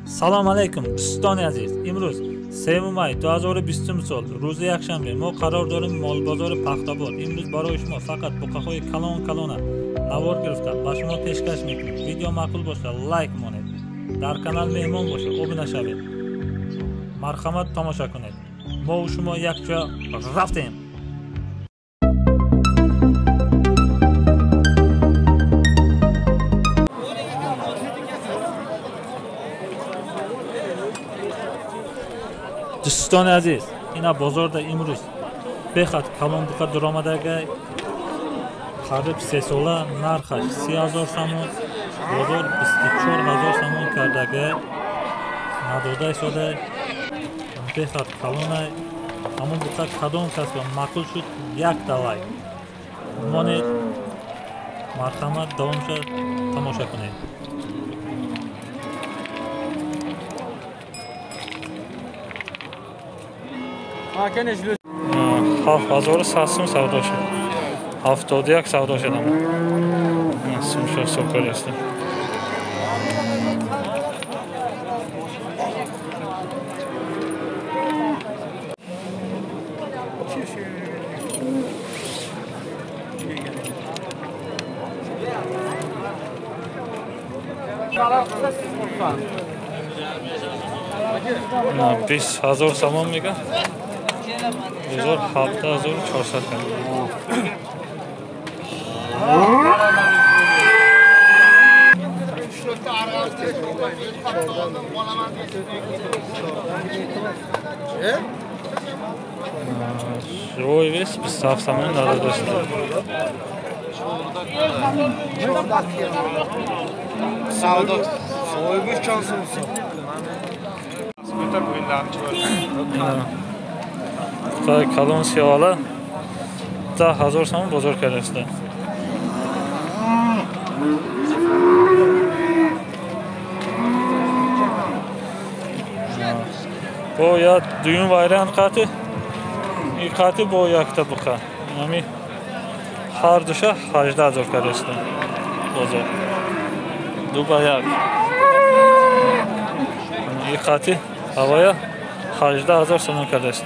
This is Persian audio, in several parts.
Salom alaykum دوستان عزیز. امروز 3 مای 2020 سال روز یکشنبه ما قرار داریم مال بازار پختاباد. امروز برای شما فقط بقاهای کلان نوار گرفتم و شما پیشکش میکنم. ویدیو معقول باشه لایک مونید. در کانال مهمان باشه ابونه شوید. مرحمت تماشا کنید. ما و شما یک جا رفتیم. دوستان عزیز، اینا بازار امروز بخاطر کلان دقت درآمدگی قریب 3 ساله نرخش 30,000 سوم، بازار 24,000 سوم کردگی نداده شده. بخاطر کلان همون دقت کدام کس معقول شد $1 مانید. مرحمت دوام شد تماشا کنید. $7,000 سوم سودا شد. 71 سودا شد. سوم سوپر است. نه 20,000 سوم میگه. بازار 7,400 روی ویس 27 سوم نداده شده. تا کلان سیاله 10,000 سوم بازار کرده است. باید دویم وایران قطع این قطع با یک تا بخه یعنی هر دوشه 18,000 کرده است بازار دو با یک این قطع هوای 18,000 سوم کرده است.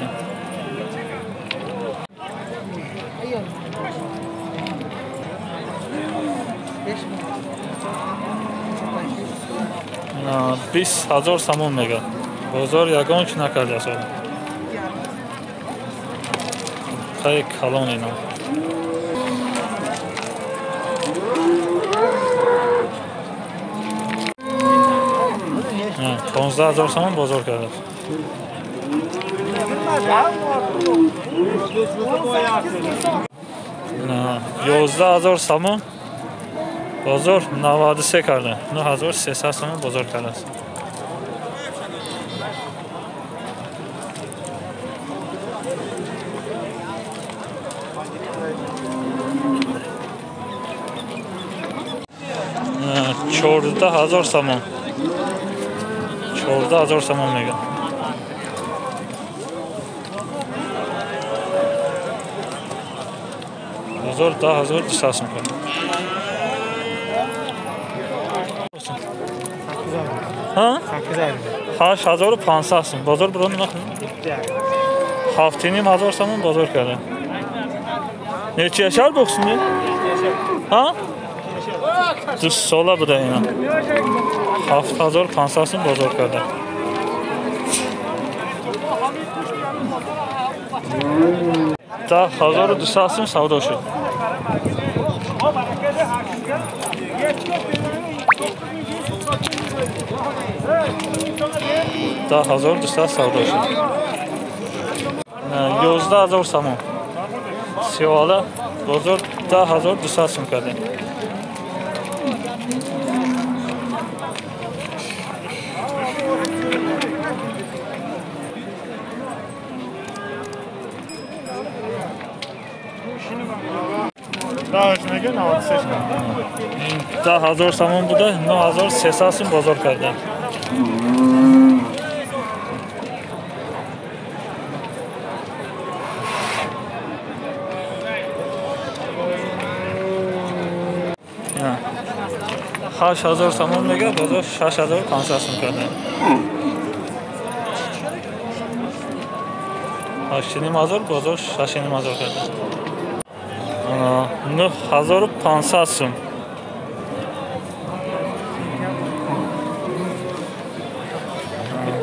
20,000 سوم میگه. بازار یگان چی نکرده است. خیلی کلان اینا. 15,000 سوم بازار کرده است. نه 11,000 سوم بازار 93 کرده. 9,300 سوم بازار کرده است. نه 14,000 سوم 14,000 سوم میگه. بازار 10,200 سوم کرده. ها 8,500 سوم بازار برون نخون. 7,500 سوم بازار کرده. نه چی اشار بخشنی؟ ها 2 ساله بوده اینا. 7,500 سوم بازار کرده. تا 1,200 سوم سودا شد. تا 1,200 سودا شد. 11,000 سوم سیاله بازار 10,200 سوم کرده. میگه 93 این 10,000 سوم بوده. 9,300 سوم بازار کرده. 8000 somon میگه بازار 6500 سوم کرده. 8500 بازار 6500 کرده. 9500 سوم.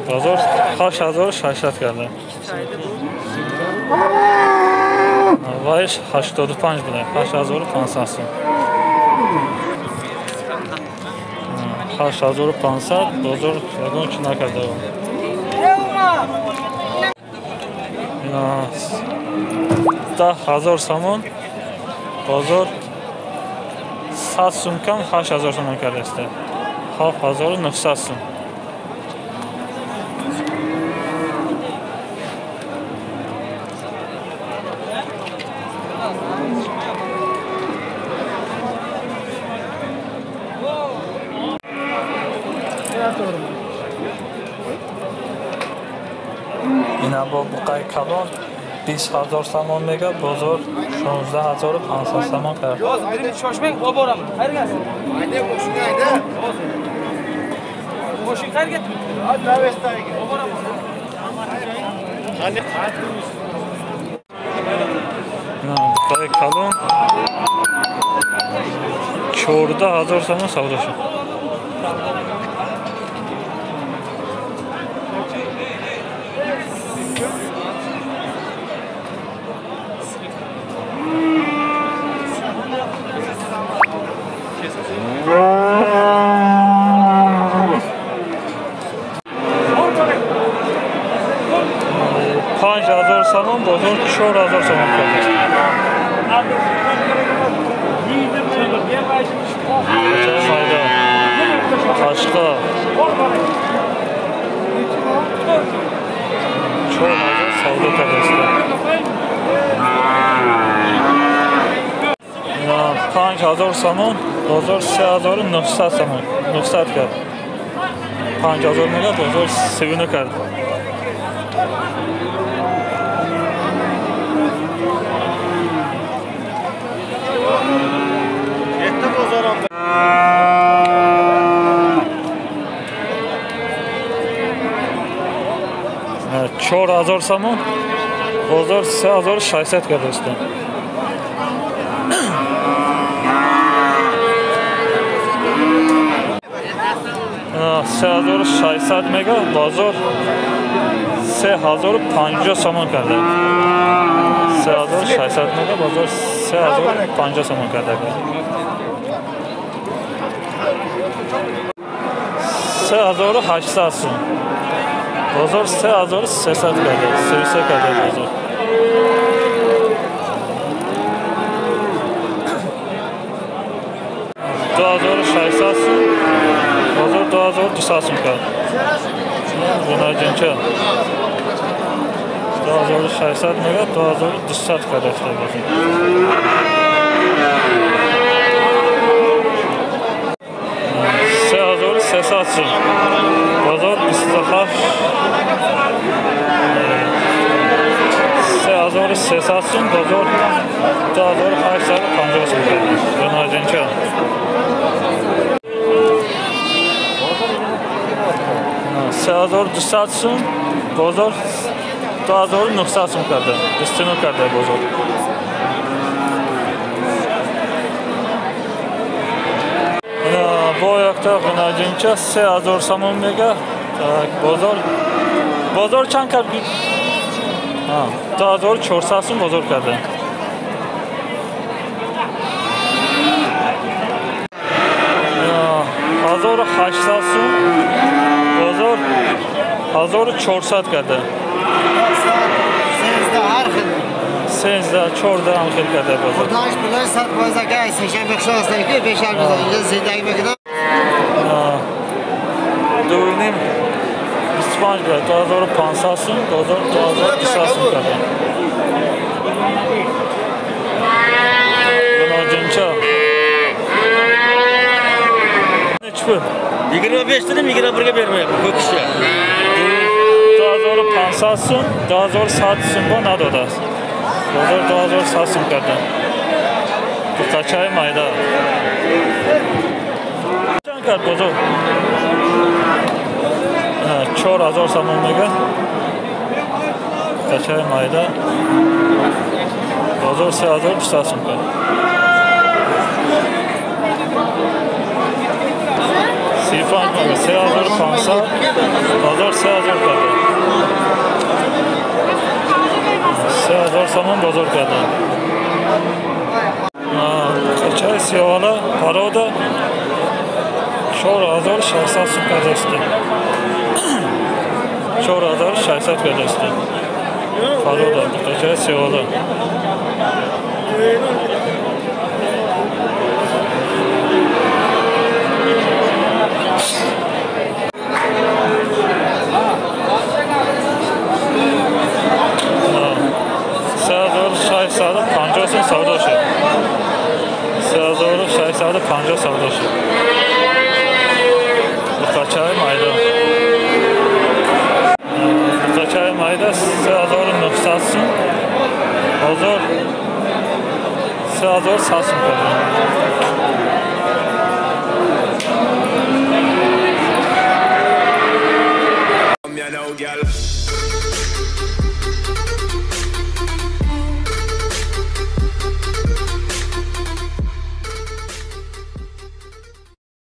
بازار 8600 کرده. وایش 85 بوده. 8500 سوم. 8500 بازار یگان چی نکرده بود. اینا 10000 سوم بازار 100 سوم کم 8000 سوم کرده است. 7900 سوم. اینا با بقای کلان 20000 سوم میگه بازار 16500 سوم کرد. شاشمنگ بابارم خیر گست ایده ماشین ایده ماشین خیر گست نوستایگی بابارم اینا بقای کلان 14000 سوم سودا شد. سوم بازار 4000 سوم کرده. Qashqa 4000 savdo qilishdi. 5000 somon, bozor 3900 somon. 900 کرد. 5000 میگه بازار 39 کرد. Yetti bozorам. 4000 somon, bozor 3600 کرده است. 3600 میگه بازار 3050 سوم کرده. 3600 میگه بازار 3050 سوم کرده. 3800 سوم بازار 3300 کرده. 33 کرده بازار. بازار 2200 سوم کرد. جنچه 2600 میگه 2200 کرده است بازار. 3300 سوم بازار 28 3300 سوم بازار 2850 سوم کرده. جنچه 3200 سوم بازار 2900 سوم کرده. 29 کرده بازار. با یک تا غناجینچه 3000 سوم میگه. بازار چند کرد؟ 2400 سوم بازار کرده. هزار و 800 سوم بازار 1400 کرده. 14 هم خیلی کرده بازار. خدایش بلای 100 بازار که سشن بخشاست که بشار بزن اینجا زندگی بکنم. 25 کرده. 2500 سوم بازار 2200 سوم کرده. Gınancınca. Ne çıkıyor? 25 dedim 21'e vermeye bu kişi. Daha zor pansasın, daha zor satsın bu ne dodas. Daha zor satsın kadın. Bu kaçay mayda. کرد بزرگ 4000 سامان میگه کچه مایده بازار 3200 سوم کرد سیفان میگه 3500 بازار 3000 کرده 3000 سامان بازار کرده کچه سیاوالا پراده 4600 سوم کرده است 4600 کرده است پراده کچه سیاوالا سودا شد 3650 سودا شد قاچه مایده قاچه مایده 3900 سوم بازار 3100 سوم کرده